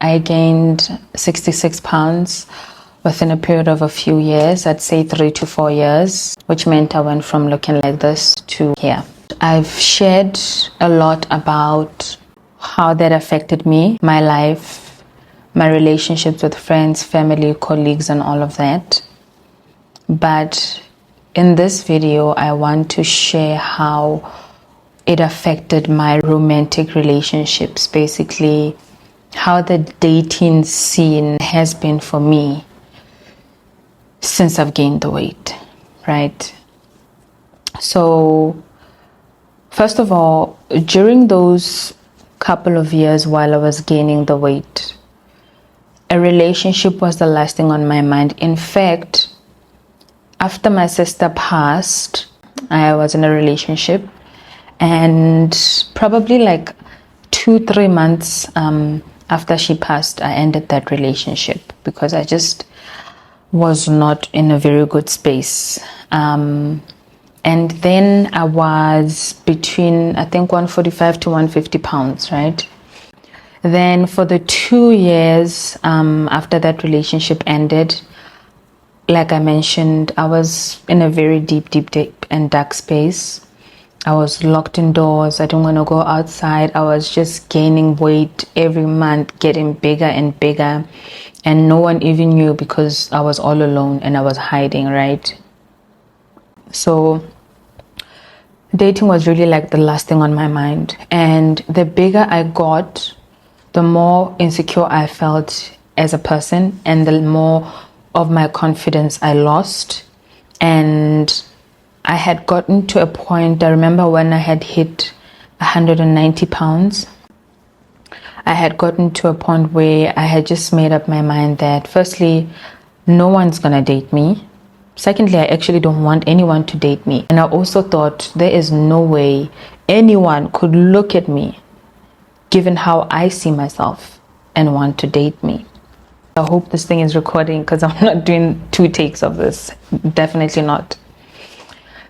I gained 66 pounds within a period of a few years, I'd say 3 to 4 years, which meant I went from looking like this to here. I've shared a lot about how that affected me, my life, my relationships with friends, family, colleagues, and all of that. But in this video, I want to share how it affected my romantic relationships, basically how the dating scene has been for me since I've gained the weight, right? So, first of all, during those couple of years while I was gaining the weight, a relationship was the last thing on my mind. In fact, after my sister passed, I was in a relationship, and probably like 2-3 months after she passed, I ended that relationship because I just was not in a very good space. And then I was between, I think, 145 to 150 pounds, right? Then for the 2 years after that relationship ended, like I mentioned, I was in a very deep and dark space. I was locked indoors. I didn't want to go outside. I was just gaining weight every month, getting bigger and bigger. And no one even knew because I was all alone and I was hiding, right? So dating was really like the last thing on my mind. And the bigger I got, the more insecure I felt as a person, and the more of my confidence I lost. And I had gotten to a point, I remember when I had hit 190 pounds, I had gotten to a point where I had just made up my mind that firstly, no one's gonna date me. Secondly, I actually don't want anyone to date me. And I also thought there is no way anyone could look at me, given how I see myself, and want to date me. I hope this thing is recording because I'm not doing 2 takes of this. Definitely not.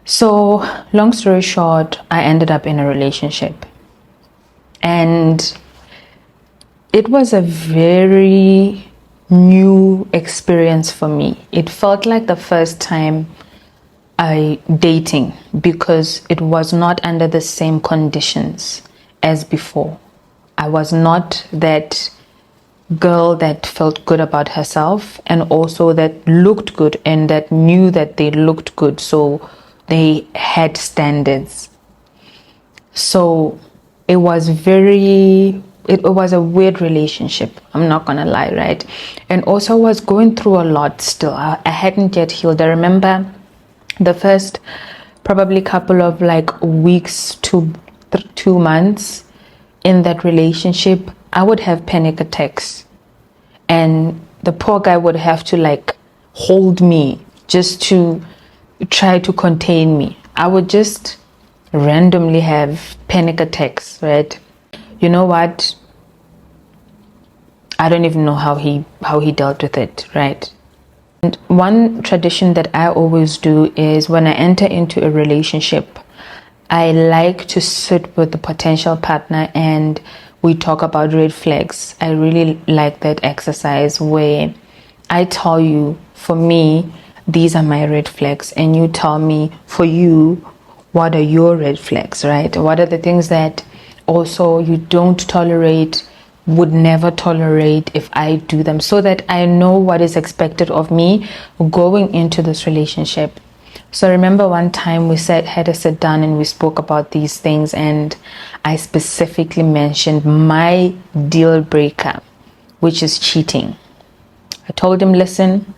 So, long story short, I ended up in a relationship. And it was a very new experience for me. It felt like the first time I dating because it was not under the same conditions as before. I was not that girl that felt good about herself and also that looked good and that knew that they looked good, so they had standards. So it was a weird relationship, I'm not gonna lie, right? And also I was going through a lot still. I hadn't yet healed. I remember the first probably couple of like weeks to 2 months in that relationship, I would have panic attacks, and the poor guy would have to like hold me just to try to contain me. I would just randomly have panic attacks, right? You know what? I don't even know how he dealt with it, right? And one tradition that I always do is when I enter into a relationship, I like to sit with the potential partner and we talk about red flags. I really like that exercise where I tell you, for me, these are my red flags, and you tell me, for you, what are your red flags, right? What are the things that also you don't tolerate, would never tolerate if I do them, so that I know what is expected of me going into this relationship. So I remember one time we had a sit down and we spoke about these things, and I specifically mentioned my deal breaker, which is cheating. I told him, listen,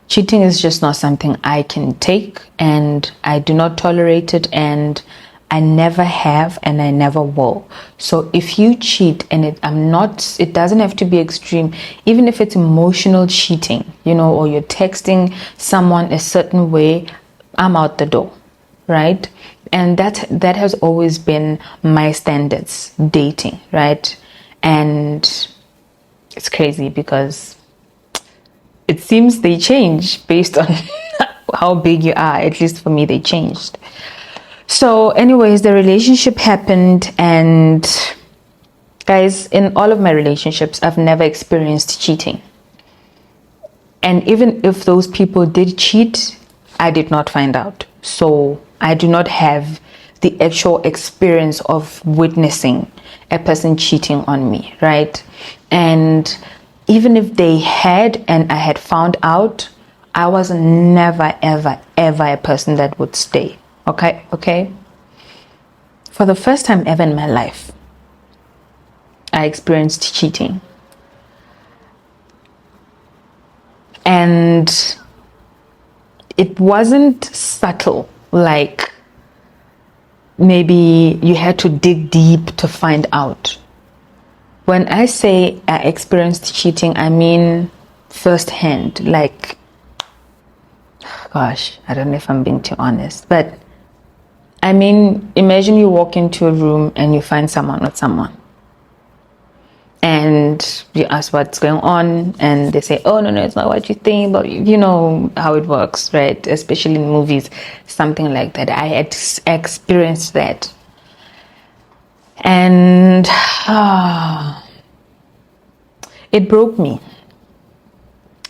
cheating is just not something I can take, and I do not tolerate it, and I never have and I never will. So if you cheat, and it doesn't have to be extreme, even if it's emotional cheating, or you're texting someone a certain way, I'm out the door, right? And that has always been my standards dating, right? And it's crazy because it seems they change based on how big you are. At least for me, they changed. So anyways, the relationship happened, and Guys, in all of my relationships, I've never experienced cheating. And even if those people did cheat, I did not find out. So I do not have the actual experience of witnessing a person cheating on me, right? And even if they had and I had found out, I was never, ever, ever a person that would stay. Okay? For the first time ever in my life, I experienced cheating. And it wasn't subtle, like maybe you had to dig deep to find out. When I say I experienced cheating, I mean firsthand. Like, gosh, I don't know if I'm being too honest, but I mean, imagine you walk into a room and you find someone with someone. And you ask what's going on, and they say, oh, no, it's not what you think, but you know how it works, right? Especially in movies, something like that. I had experienced that. And it broke me.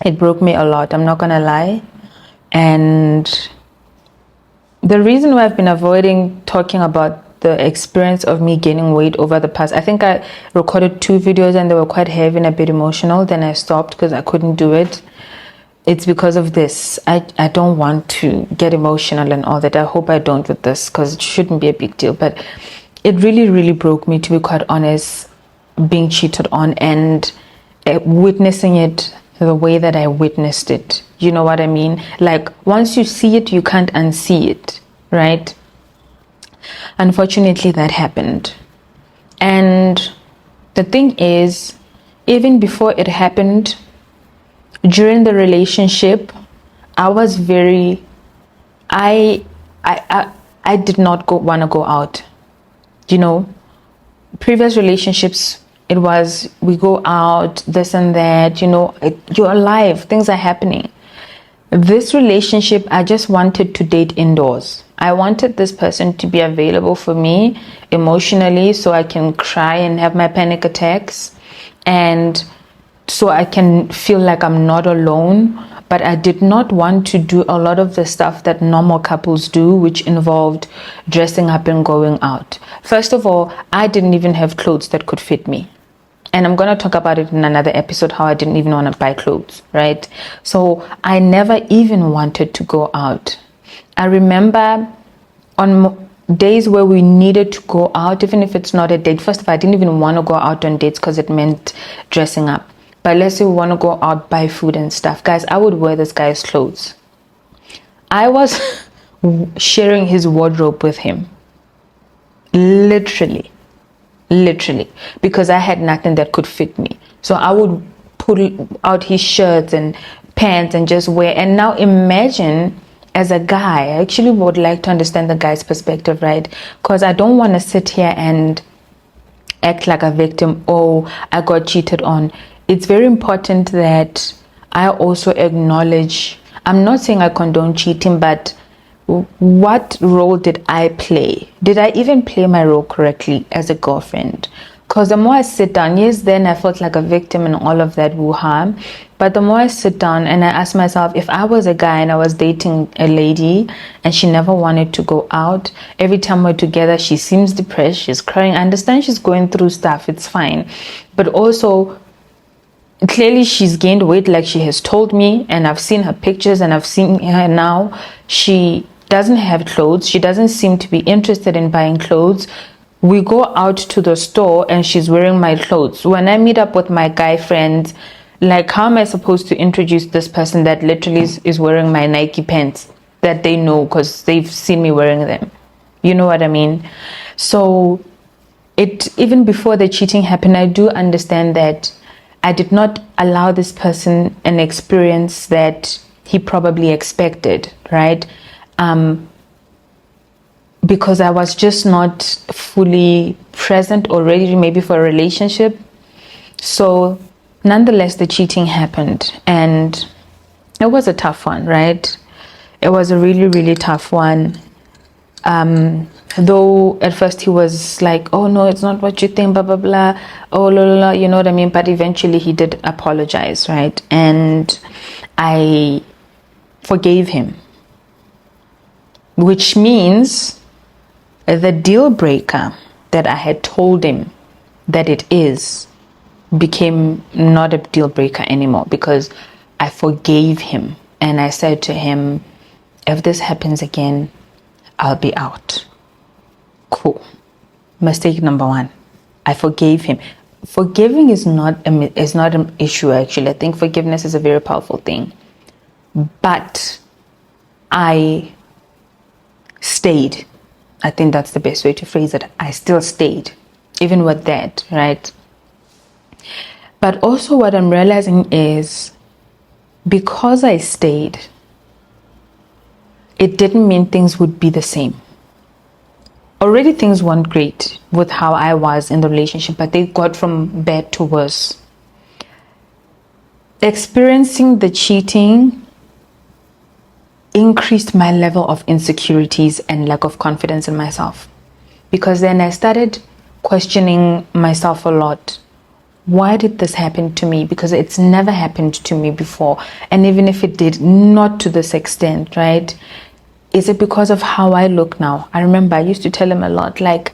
It broke me a lot, I'm not gonna lie. And the reason why I've been avoiding talking about the experience of me gaining weight over the past, I think I recorded 2 videos and they were quite heavy and a bit emotional. Then I stopped because I couldn't do it. It's because of this. I don't want to get emotional and all that. I hope I don't with this, because it shouldn't be a big deal. But it really, really broke me, to be quite honest, being cheated on and witnessing it the way that I witnessed it. You know what I mean? Like, once you see it, you can't unsee it, right? Unfortunately, that happened. And the thing is, even before it happened, during the relationship, I was very, I did not want to go out. You know, previous relationships, it was, we go out, this and that, you know, you're alive, things are happening. This relationship, I just wanted to date indoors. I wanted this person to be available for me emotionally, so I can cry and have my panic attacks, and so I can feel like I'm not alone. But I did not want to do a lot of the stuff that normal couples do, which involved dressing up and going out. First of all, I didn't even have clothes that could fit me. And I'm going to talk about it in another episode, how I didn't even want to buy clothes, right? So I never even wanted to go out. I remember on days where we needed to go out, even if it's not a date. First of all, I didn't even want to go out on dates because it meant dressing up. But let's say we want to go out, buy food and stuff. Guys, I would wear this guy's clothes. I was sharing his wardrobe with him. Literally, because I had nothing that could fit me. So I would pull out his shirts and pants and just wear. And now imagine, as a guy, I actually would like to understand the guy's perspective, right? Because I don't want to sit here and act like a victim. Oh, I got cheated on. It's very important that I also acknowledge, I'm not saying I condone cheating, but what role did I play? Did I even play my role correctly as a girlfriend? Because the more I sit down, yes, then I felt like a victim and all of that woo-ha. But the more I sit down and I ask myself, if I was a guy and I was dating a lady and she never wanted to go out, every time we're together, she seems depressed, she's crying. I understand she's going through stuff, it's fine. But also, clearly she's gained weight, like she has told me, and I've seen her pictures and I've seen her now. She doesn't have clothes. She doesn't seem to be interested in buying clothes. We go out to the store and she's wearing my clothes. When I meet up with my guy friends, like, how am I supposed to introduce this person that literally is wearing my Nike pants that they know because they've seen me wearing them? You know what I mean? So even before the cheating happened, I do understand that I did not allow this person an experience that he probably expected, right? Because I was just not fully present or ready maybe for a relationship. So nonetheless, the cheating happened, and it was a tough one, right? It was a really, really tough one. though at first he was like, oh no, it's not what you think, blah blah blah, oh la la la, you know what I mean? But eventually he did apologize, right? And I forgave him, which means the deal breaker that I had told him that it is became not a deal breaker anymore, because I forgave him and I said to him, if this happens again, I'll be out. Cool. Mistake number one, I forgave him. Forgiving is not an issue, actually. I think forgiveness is a very powerful thing. But I stayed. I think that's the best way to phrase it. I still stayed, even with that, right? But also what I'm realizing is, because I stayed, it didn't mean things would be the same. Already things weren't great with how I was in the relationship, but they got from bad to worse. Experiencing the cheating increased my level of insecurities and lack of confidence in myself, because then I started questioning myself a lot. Why did this happen to me? Because it's never happened to me before. And even if it did, not to this extent, right? Is it because of how I look now? I remember I used to tell him a lot, like,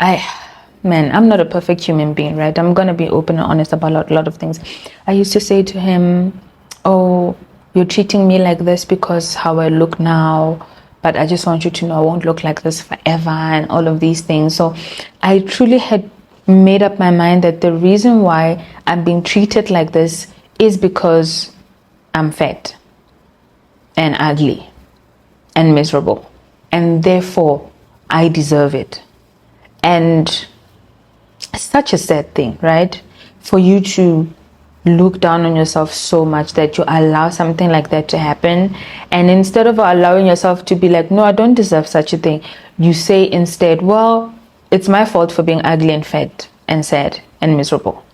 I'm not a perfect human being, right? I'm going to be open and honest about a lot of things. I used to say to him, oh, you're treating me like this because how I look now, but I just want you to know I won't look like this forever, and all of these things. So I truly had made up my mind that the reason why I'm being treated like this is because I'm fat and ugly and miserable, and therefore I deserve it. And it's such a sad thing, right? For you to look down on yourself so much that you allow something like that to happen, and instead of allowing yourself to be like, no, I don't deserve such a thing, you say instead, well, it's my fault for being ugly and fat and sad and miserable.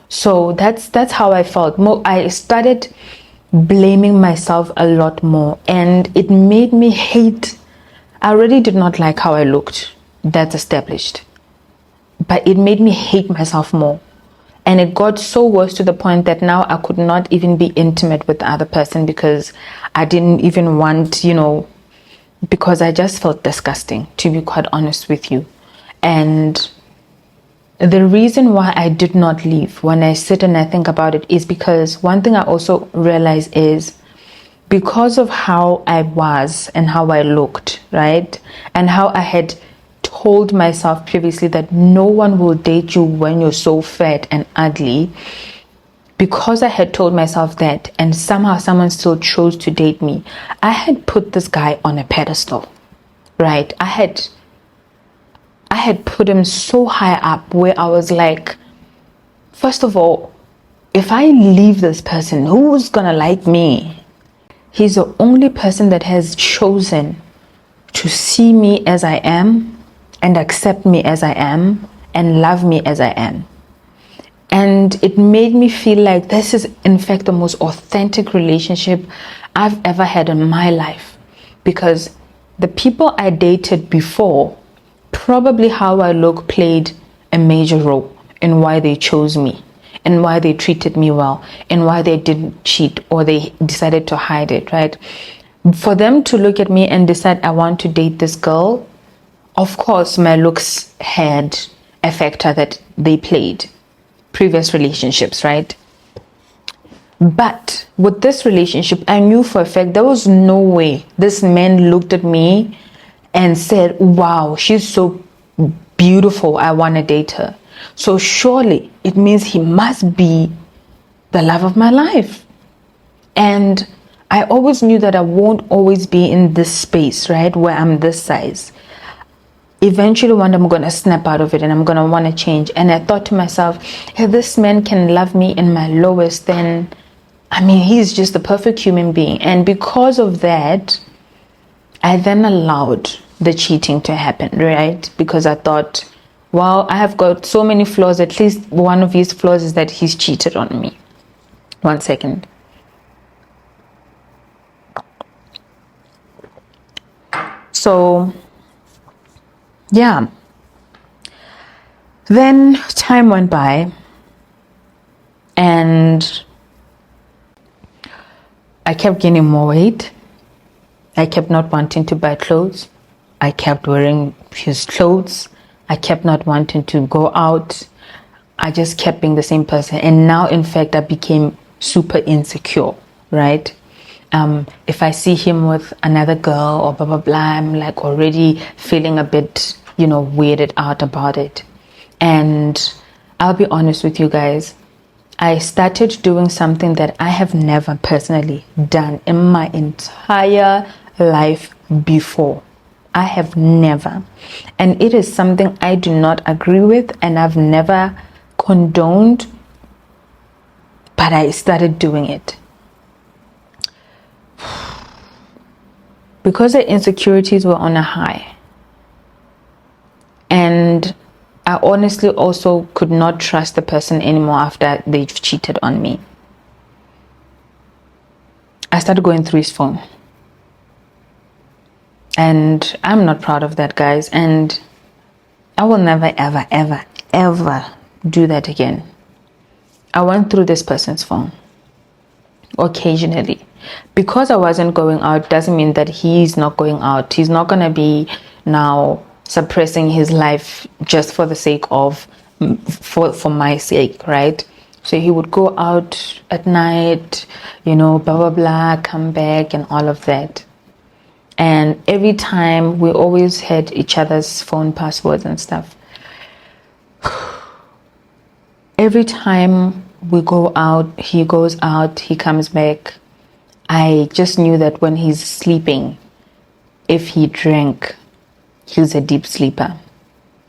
So that's how I felt. I started blaming myself a lot more, and it made me hate. I already did not like how I looked. That's established. But it made me hate myself more. And it got so worse to the point that now I could not even be intimate with the other person, because I didn't even want, because I just felt disgusting, to be quite honest with you. And the reason why I did not leave, when I sit and I think about it, is because one thing I also realize is, because of how I was and how I looked, right? And how I had told myself previously that no one will date you when you're so fat and ugly. Because I had told myself that, and somehow someone still chose to date me, I had put this guy on a pedestal, right? I had put him so high up, where I was like, first of all, if I leave this person, who's gonna like me? He's the only person that has chosen to see me as I am, and accept me as I am, and love me as I am. And it made me feel like this is in fact the most authentic relationship I've ever had in my life, because the people I dated before, probably how I look played a major role in why they chose me, and why they treated me well, and why they didn't cheat or they decided to hide it, right? For them to look at me and decide I want to date this girl, of course my looks had a factor that they played. Previous relationships, right? But with this relationship, I knew for a fact there was no way this man looked at me and said, wow, she's so beautiful, I want to date her. So surely it means he must be the love of my life. And I always knew that I won't always be in this space, right, where I'm this size. Eventually one day I'm going to snap out of it and I'm going to want to change. And I thought to myself, if this man can love me in my lowest, then he's just the perfect human being. And because of that, I then allowed the cheating to happen, right? Because I thought, well, I have got so many flaws. At least one of his flaws is that he's cheated on me. 1 second. So yeah. Then time went by, and I kept gaining more weight. I kept not wanting to buy clothes. I kept wearing his clothes. I kept not wanting to go out. I just kept being the same person. And now, in fact, I became super insecure, right? If I see him with another girl or blah, blah, blah, I'm like already feeling a bit, weirded out about it. And I'll be honest with you guys. I started doing something that I have never personally done in my entire life before. I have never. And it is something I do not agree with and I've never condoned, but I started doing it. Because the insecurities were on a high. And I honestly also could not trust the person anymore after they've cheated on me. I started going through his phone. And I'm not proud of that, guys. And I will never, ever, ever, ever do that again. I went through this person's phone occasionally. Because I wasn't going out doesn't mean that he's not going out. He's not going to be now suppressing his life just for the sake of, for my sake, right? So he would go out at night, blah, blah, blah, come back and all of that. And every time we always had each other's phone passwords and stuff. Every time we go out, he goes out, he comes back. I just knew that when he's sleeping, if he drank, he's a deep sleeper.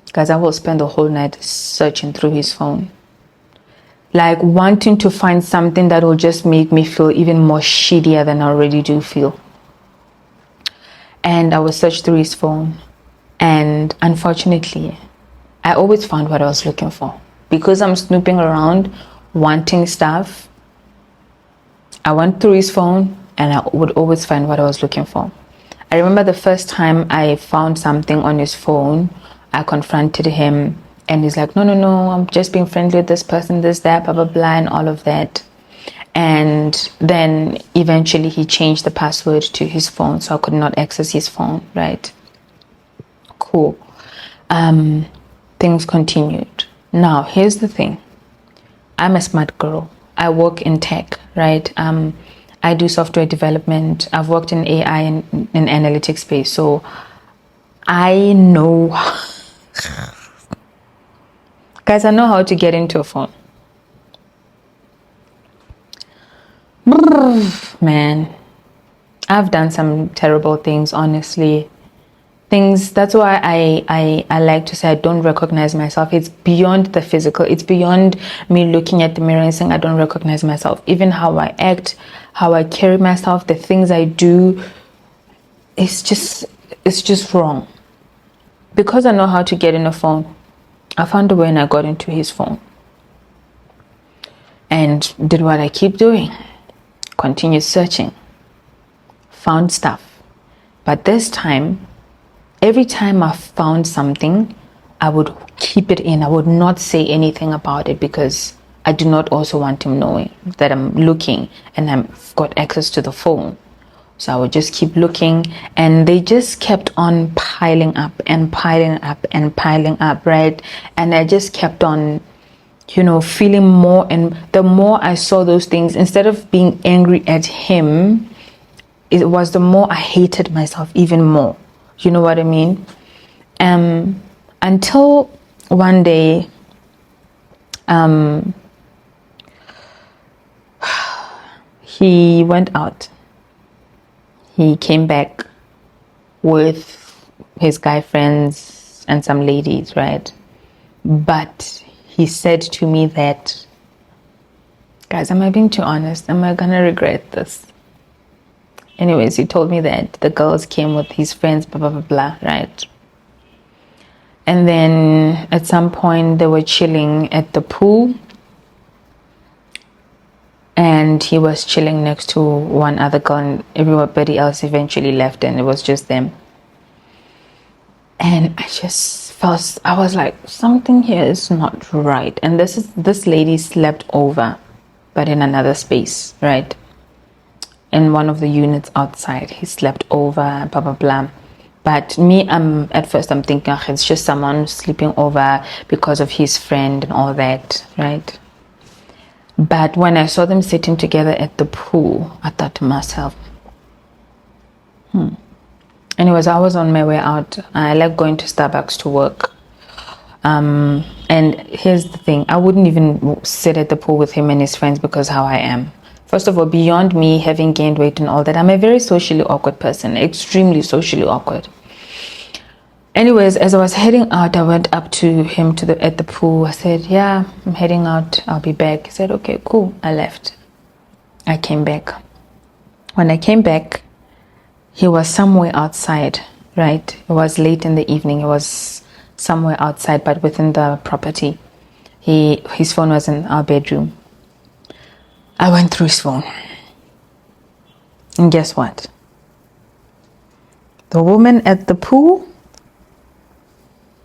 Because I will spend the whole night searching through his phone. Like wanting to find something that will just make me feel even more shittier than I already do feel. And I would search through his phone. And unfortunately, I always found what I was looking for. Because I'm snooping around, wanting stuff, I went through his phone and I would always find what I was looking for. I remember the first time I found something on his phone, I confronted him and he's like, no, I'm just being friendly with this person, this, that, blah, blah, blah, and all of that. And then eventually he changed the password to his phone so I could not access his phone, right? Cool. Things continued. Now, here's the thing. I'm a smart girl. I work in tech, right? I do software development. I've worked in AI and in analytics space. So I know, guys, I know how to get into a phone. Man, I've done some terrible things, honestly. That's why I like to say I don't recognize myself. It's beyond the physical. It's beyond me looking at the mirror and saying I don't recognize myself. Even how I act, how I carry myself, the things I do, it's just wrong. Because I know how to get in a phone, I found a way and I got into his phone. And did what I keep doing. Continued searching. Found stuff. But this time, every time I found something, I would keep it in. I would not say anything about it because I do not also want him knowing that I'm looking and I've got access to the phone. So I would just keep looking and they just kept on piling up and piling up and piling up, right? And I just kept on, feeling more. And the more I saw those things, instead of being angry at him, it was the more I hated myself even more. You know what I mean? Until one day, he went out. He came back with his guy friends and some ladies, right? But he said to me that, guys, am I being too honest? Am I gonna regret this? Anyways, he told me that the girls came with his friends, blah, blah, blah, blah, right? And then at some point they were chilling at the pool and he was chilling next to one other girl and everybody else eventually left and it was just them. And I was like, something here is not right. And this lady slept over, but in another space, right? In one of the units outside. He slept over, blah, blah, blah. But me, at first I'm thinking, oh, it's just someone sleeping over because of his friend and all that, right? But when I saw them sitting together at the pool, I thought to myself, Anyways, I was on my way out. I like going to Starbucks to work. And here's the thing, I wouldn't even sit at the pool with him and his friends because how I am. First of all, beyond me having gained weight and all that, I'm a very socially awkward person, extremely socially awkward. Anyways, as I was heading out, I went up to him at the pool. I said, yeah, I'm heading out. I'll be back. He said, okay, cool. I left. I came back. When I came back, he was somewhere outside, right? It was late in the evening. He was somewhere outside, but within the property. His phone was in our bedroom. I went through his phone. And guess what? The woman at the pool